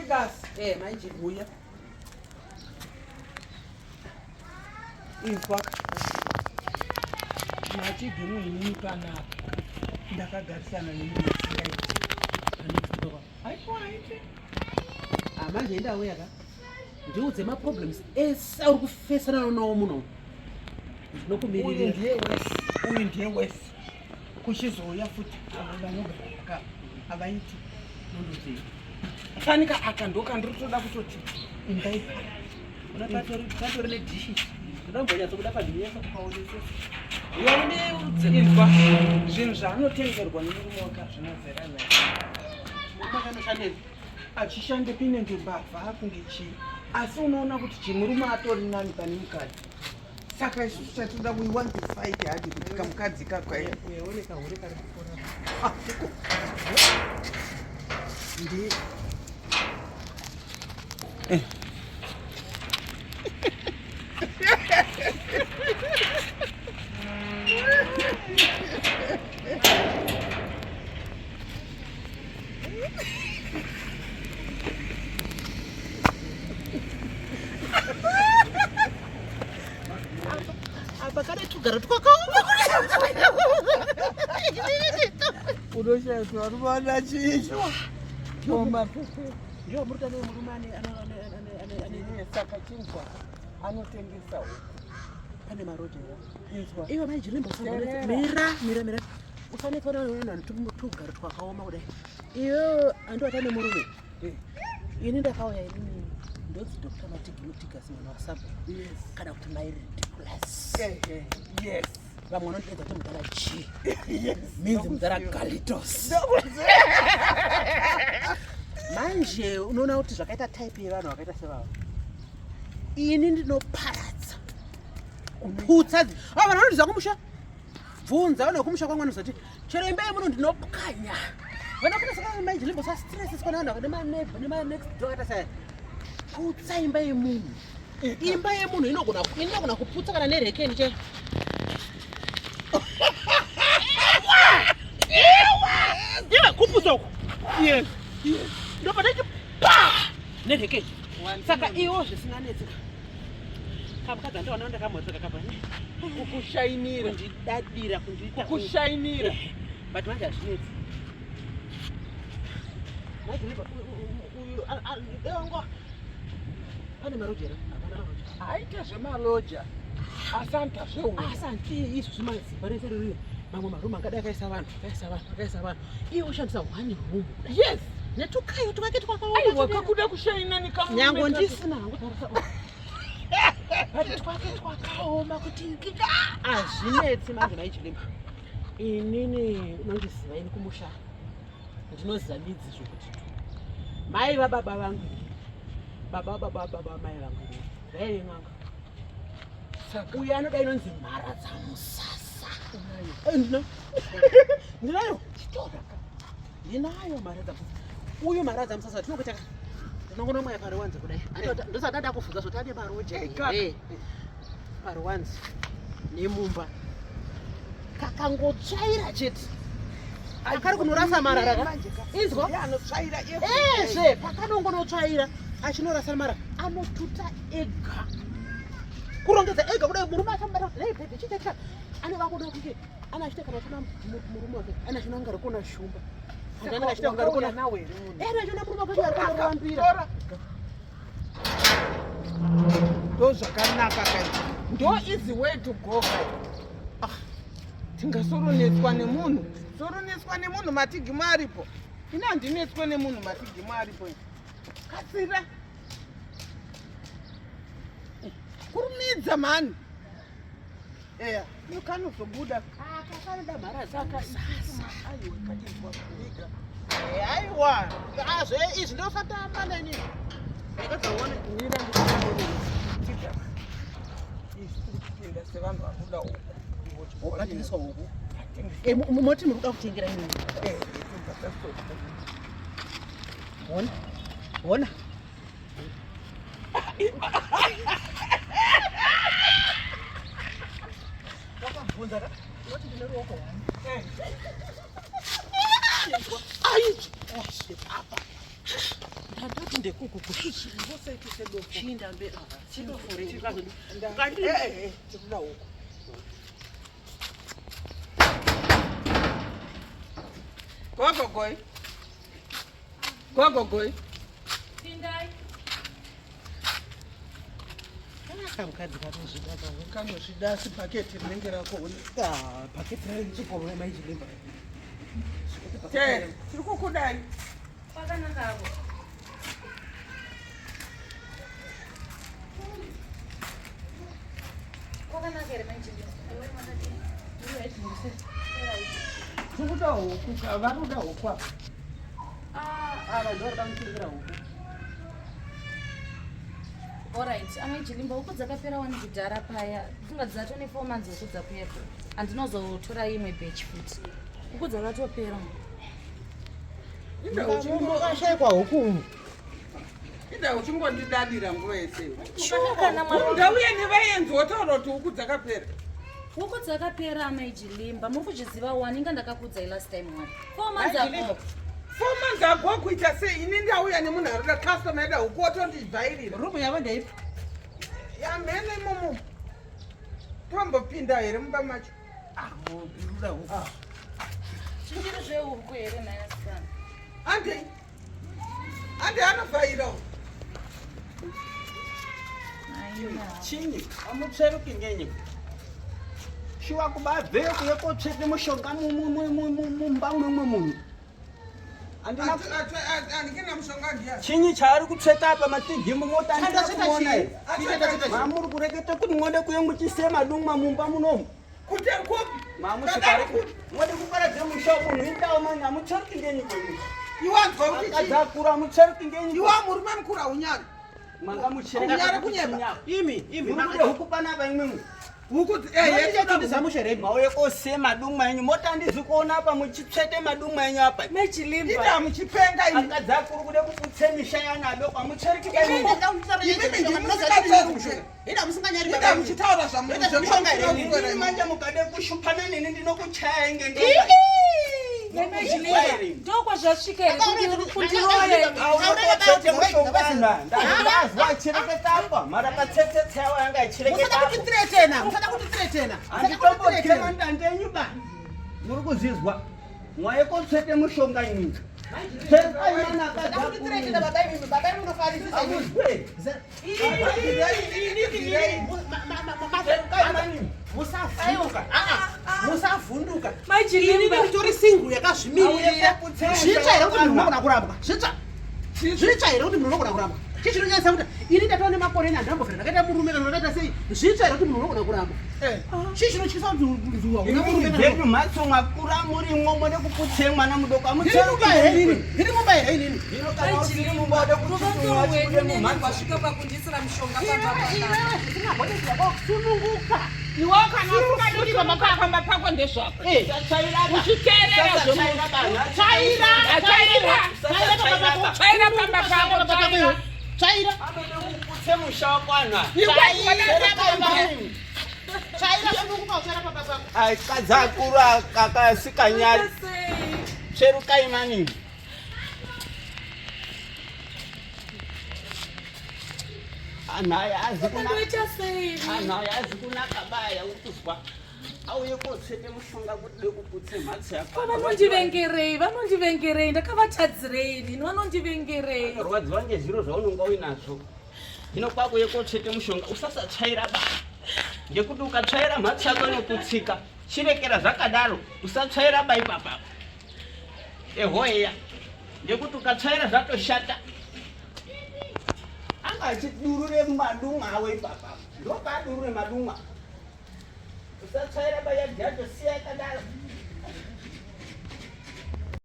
basi. Maichibuya. Izwa. Machigimu inini panapa. Ndakagarisana nemunhu asingaiti. Anotuka. Haiti. Manje indawo yaka. Ndiudze ma-problems ese uri kufesana nawo muno. Ndinokumirira. Uyu ndiye wese. Kuchizouya futi vanogara havaiti nondoziva. Fanika akandoka ndinotoda kutoti imbai patori nedhishi. Ndinombonyatso kuda pazvinesa kupaonesesa. inzwa zvinhu zvaanotengerwa nemurume wake hazvinazera naye. Murume akanoshandei? Achishande pinenge mbavha akunge chii. Asi unoona kuti chimurume atori nani pane mukadzi. Saka isusu chatoda we want to fight hadi kuti kamukadzi kakwaye. Uyaoneka huri kari kukora. Ndiye. Bakare tugara twakaoma. Unoshaiswa ruvana chinjo. Choma. Ndio murita nemurume ane Saka chinzwa anotengesa huku. pane marojera. Inzwa. Iwe maijirimbo Terera. mira. Ufanekana nona tugara twakaoma kudai. Iyo andiwata nemurume. Ini ndakauya inini ndodzi Dr. Matigimutigas munhu wasabu. Yes. Kana kuti my ridiculous. Yes. Vamwe vanotedza kuti mudhara chi. Yes. Minzi mudhara Galitos. Manje unoona kuti zvakaita type yevanhu vakaita sevavo. Ini ndinoparadza. Kuputsa. Vanhu vanondiza kumusha. Bvunza vanhu kumusha kwamwana uzati chero imba yemuno ndinopukanya. Vanokuita saka manje limbo sa stress sikona vanhu nema next door akaita sei. Putsa imba yemunhu. Imba yemunhu inogona kuputsa kana nerekeni che. Ewa kuputsa uko. Yes. Ndopadaiti pa nerekeni. Saka iwo zvisinganetseka. Kamukadzi andiona ndakamodzeka kapani. Kukushainira. Kundidadira kundiita. Kukushainira. But manje hazvinetsi. Manje uyu pane marojera. Aita zvemaloja. Asanta zveuyu. Asanti izvo zvimazipa rese ririyo. Mamwe marumu angadai akaisa vanhu. Iye ushandisa one room. Yes. Netukayo tukake twakaoma. Aiwa kakuda kushaina nikamume. Nyango ndisina hangu tarasa. But twake twakaoma kuti hazvinetsi manje maichilemba. Inini unondiziva ini kumusha. Ndinoziva midzi zvokuti mai vababa vangu. Baba mai vangu. Zvairi n'anga. Saka Uyu anoda inonzi mhara dzamusasa. Ndinayo. Ndinayo mhara dzamusasa. Uyu mhara dzamusasa tinokutaka. Ndinongona mwaya pari wanzi kudai. Ndosati ndakuvhunza zvoti ane maroja here. Pari wanzi nemumba. Kakangotsvaira chete. Akari kunorasa marara. Izwa? anotsvaira Ezve pakanongonotsvaira achinorasa marara anotuta ega. Kurongedza ega kudai murume achambata baby chicha anova kuda kuti anachita kana kuna murume wake anachina ngari kuona shumba. Andana achita ngari kuona nawe ere munhu. anachina murume wake ari kuambira. Ndo zvakanaka kai. Ndo easy way to go kai. Tingasoronetswa nemunhu. Soronetswa nemunhu Matigimo aripo. Ina handinetswe nemunhu Matigimo aripo. Katsira. Kurumidza mani. Eya, ukanozobuda. Kakanoda mhara dzamusasa. Aiwa kachizwa kuviga. Aiwa. Izvi ndosatamba neni. Ndakadzaona Nira ndikuona. Tika. Isi sevanhu vakuda uku. wakatengesa uku. Moti muri kuda kutengera nini? Ona. Wakabvunza ka? Woti ndine ruoko hwani. Aichi. Apa. Ndandoti ngapinde kuku kushishi Ngosaitise doko. chinda mbera chindofore Tikuda huko. Gogoi. Pindai. kamukadzi katozvida Kanozvida asi paketi rinenge rakoona. paketi raichikomwe maichilimba Tiri kukudai. Kwakanaka hapo. Kwakanaka here manjini. Ewe makati. Tikuda huku kavaruda huku apa. ava ndorida mutingira huku Alright, amajilimba huku dzakapera 1 kudhara paya. Funga dzato ne 4 months huku dzapera. Andinozotora imwe batch futi. Huku dzakatopera. mukashayikwa huku Ida uchingondidadira nguva yese. Shuka na mwana. Ndauya nevaenzi wotaura kuti huku dzakapera. Huku dzakapera amajilimba. Muri kuzviziva waninga ndakakudzai last time one. 4 months ago. 4 months ago kuita sei ini ndauya nemunhu arikuda customer yada huku wotondibhairira. rumu yavo ndaipi Yamhene imomo. Tombopinda here mumba macho. ruda huku Chingiri zvehuku here nayasikana. Ande anovhairawo. Chinyi amutsveruki ngenyi shuwa kubabveyo kuye kotsvete mushonga mumba mumwe munhu Andikina mushonga ndiya. chinyi chaari kutsveta apa matigimbo motandakuona mamuri kureketa kuti mwode kuye muchise madumwa mumba munomu Kuti kopi? mamusikari mwode kuparadze mushomo muitawo mani amutsveruki ngenyi kwenyu Iwanzwa kuti akadzakura amutsveruki ngenyi iwa murume mukuru unyari. mwanga Unyari kunyeba. muchireka imi murukude huku panapa imwemwe Huku ndizamusherei mauye kose madumwa enyu motandizi kuona apa muchitsvete madumwa enyu apa ida muchipenga ini. akadzakuri kude kuputse misha yana adoko amutsveruki ida musinganyari Ida muchitaura ini manje mukade kushupana nini ndinokuchaya inge Ndokwazvasvika here kuti ndazwa chireketapa mara patsetsetsa yawo yanga ichireketapa musada kutitsiretena handitombotema ndandenyu ba muri kuzizwa mwaye kotsvete mushonga inini musavhunduka Majilimba. ini nditori singu yakazvimirira zvitsva here kuti munhu unogona kurambwa zvitsva here kuti munhu unogona kurambwa chichinonyanyisa kuti ini ndatova nemakore ene handambofira ndakaita murume kana ndakaita sei zvitsva here kuti munhu unogona kurambwa chii chinotyisa kuti zuwa una murume vedu mhatso mwakura murimwo mode kuputse mwana mudoko ndiri mumba here inini wasvika pakundisira mushonga sununguka Iwe kana usikadiri pamba pako ndezvako. Uchiteerera zvemunhu. Chaira pamba pako. chaira kuputse musha wakwana chaira sununguka uchaira pamba pako akadzakura kakasikanyari tsverukai mani anhaya azi kunaka baya ukuzwa auye kotsvete mushonga kuti de kuputse mhatso vanondivengerei ndakavatadzirei ini vanondivengerei yakorwadziwa ngezviro zvaunonga uinazvo hino kwakuye kotsvete mushonga usasatsvaira ba ngekuti ukatsvaira mhatso yako inoputsika chirekera zvakadaro usatsvaira ba ipapa ehoeya ngekuti ukatsvaira zvatoshata anga achidurure madumwa awo ipapa ndopaadurure madumwa usatsvaira ba yadyacho siya yakadaro